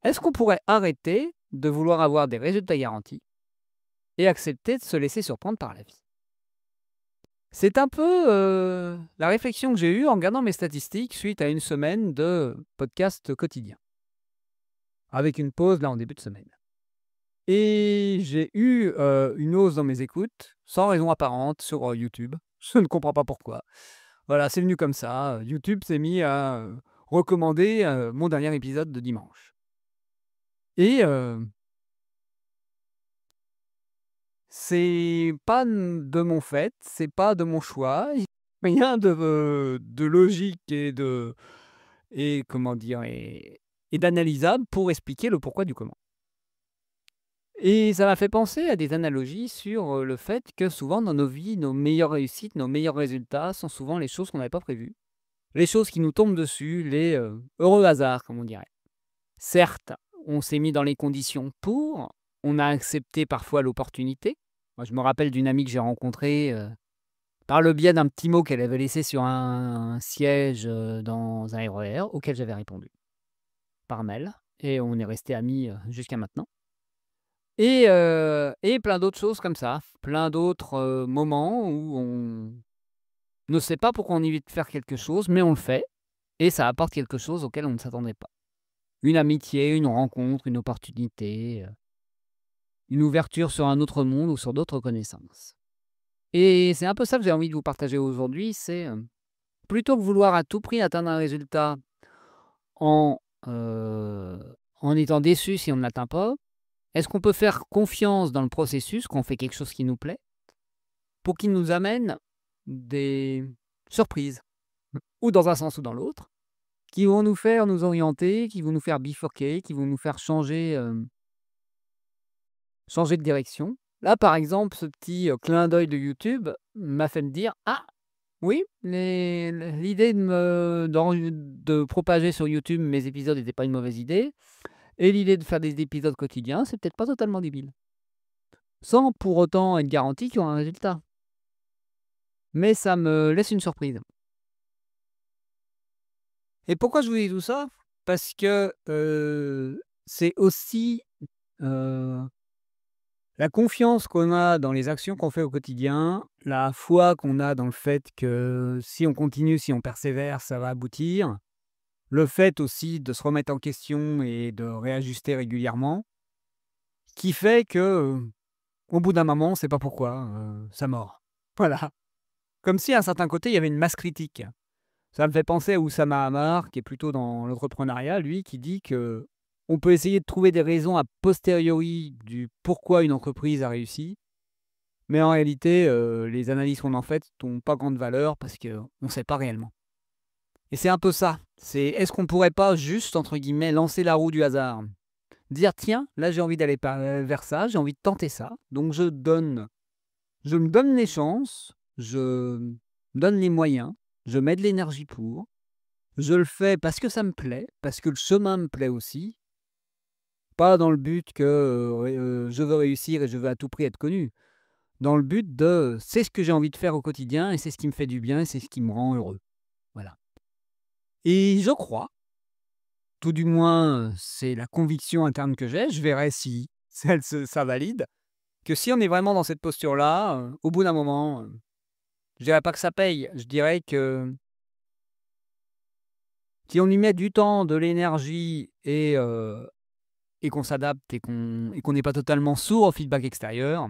Est-ce qu'on pourrait arrêter de vouloir avoir des résultats garantis et accepter de se laisser surprendre par la vie? C'est un peu, la réflexion que j'ai eue en regardant mes statistiques suite à une semaine de podcast quotidien, avec une pause là en début de semaine. Et j'ai eu, une hausse dans mes écoutes, sans raison apparente sur, YouTube. Je ne comprends pas pourquoi. Voilà, c'est venu comme ça, YouTube s'est mis à, recommander, mon dernier épisode de dimanche. Et c'est pas de mon fait, c'est pas de mon choix, il y a rien de logique et comment dire? Et d'analysable pour expliquer le pourquoi du comment. Et ça m'a fait penser à des analogies sur, le fait que souvent dans nos vies, nos meilleures réussites, nos meilleurs résultats sont souvent les choses qu'on n'avait pas prévues. Les choses qui nous tombent dessus, les, heureux hasards comme on dirait. Certes, on s'est mis dans les conditions pour, on a accepté parfois l'opportunité. Moi, je me rappelle d'une amie que j'ai rencontrée, par le biais d'un petit mot qu'elle avait laissé sur un siège, dans un RER auquel j'avais répondu par mail et on est restés amis, jusqu'à maintenant. Et plein d'autres choses comme ça, plein d'autres, moments où on ne sait pas pourquoi on a envie de faire quelque chose, mais on le fait et ça apporte quelque chose auquel on ne s'attendait pas. Une amitié, une rencontre, une opportunité, une ouverture sur un autre monde ou sur d'autres connaissances. Et c'est un peu ça que j'ai envie de vous partager aujourd'hui, c'est, plutôt que vouloir à tout prix atteindre un résultat en, en étant déçu si on ne l'atteint pas, est-ce qu'on peut faire confiance dans le processus, quand on fait quelque chose qui nous plaît, pour qu'il nous amène des surprises, ou dans un sens ou dans l'autre, qui vont nous faire nous orienter, qui vont nous faire bifurquer, qui vont nous faire changer, changer de direction. Là, par exemple, ce petit, clin d'œil de YouTube m'a fait me dire: «Ah! Oui, l'idée de propager sur YouTube mes épisodes n'était pas une mauvaise idée et l'idée de faire des épisodes quotidiens, c'est peut-être pas totalement débile». Sans pour autant être garanti qu'il y aura un résultat. Mais ça me laisse une surprise. Et pourquoi je vous dis tout ça? Parce que, c'est aussi, heu, la confiance qu'on a dans les actions qu'on fait au quotidien, la foi qu'on a dans le fait que si on continue, si on persévère, ça va aboutir. Le fait aussi de se remettre en question et de réajuster régulièrement, qui fait que, au bout d'un moment, on ne sait pas pourquoi, ça mord. Voilà. Comme si à un certain côté, il y avait une masse critique. Ça me fait penser à Oussama Hamar, qui est plutôt dans l'entrepreneuriat, lui, qui dit que on peut essayer de trouver des raisons a posteriori du pourquoi une entreprise a réussi, mais en réalité, les analyses qu'on en fait n'ont pas grande valeur parce qu'on ne sait pas réellement. Et c'est un peu ça. C'est est-ce qu'on pourrait pas juste, entre guillemets, «lancer la roue du hasard»? Dire: «Tiens, là j'ai envie d'aller vers ça, j'ai envie de tenter ça, donc je me donne les chances, je me donne les moyens, je mets de l'énergie pour, je le fais parce que ça me plaît, parce que le chemin me plaît aussi, pas dans le but que, je veux réussir et je veux à tout prix être connu. Dans le but de c'est ce que j'ai envie de faire au quotidien et c'est ce qui me fait du bien et c'est ce qui me rend heureux». Voilà. Et je crois, tout du moins, c'est la conviction interne que j'ai, je verrai si ça valide, que si on est vraiment dans cette posture-là, au bout d'un moment, je dirais pas que ça paye, je dirais que si on y met du temps, de l'énergie et qu'on s'adapte et qu'on n'est pas totalement sourd au feedback extérieur,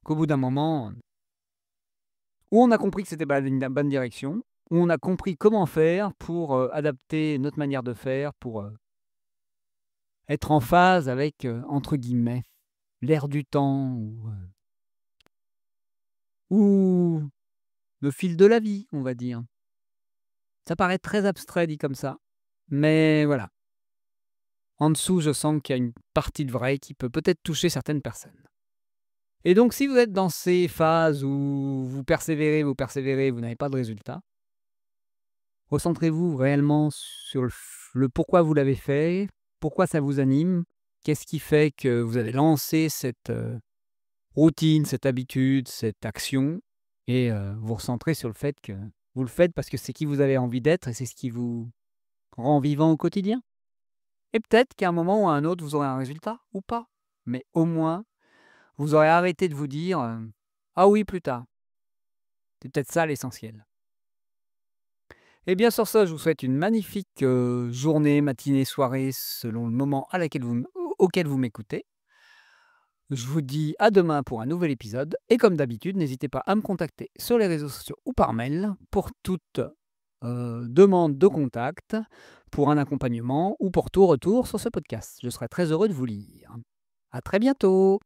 qu'au bout d'un moment, où on a compris que c'était pas la bonne direction, où on a compris comment faire pour, adapter notre manière de faire, pour, être en phase avec, entre guillemets, «l'air du temps» ou le fil de la vie, on va dire. Ça paraît très abstrait dit comme ça, mais voilà. En dessous, je sens qu'il y a une partie de vrai qui peut peut-être toucher certaines personnes. Et donc si vous êtes dans ces phases où vous persévérez, vous n'avez pas de résultat, recentrez-vous réellement sur le pourquoi vous l'avez fait, pourquoi ça vous anime, qu'est-ce qui fait que vous avez lancé cette, routine, cette habitude, cette action et vous recentrez sur le fait que vous le faites parce que c'est qui vous avez envie d'être et c'est ce qui vous rend vivant au quotidien. Et peut-être qu'à un moment ou à un autre, vous aurez un résultat ou pas. Mais au moins, vous aurez arrêté de vous dire, «Ah oui, plus tard». C'est peut-être ça l'essentiel. Et bien sur ça, je vous souhaite une magnifique, journée, matinée, soirée, selon le moment à laquelle auquel vous m'écoutez. Je vous dis à demain pour un nouvel épisode et comme d'habitude, n'hésitez pas à me contacter sur les réseaux sociaux ou par mail pour toute, demande de contact, pour un accompagnement ou pour tout retour sur ce podcast. Je serai très heureux de vous lire. À très bientôt!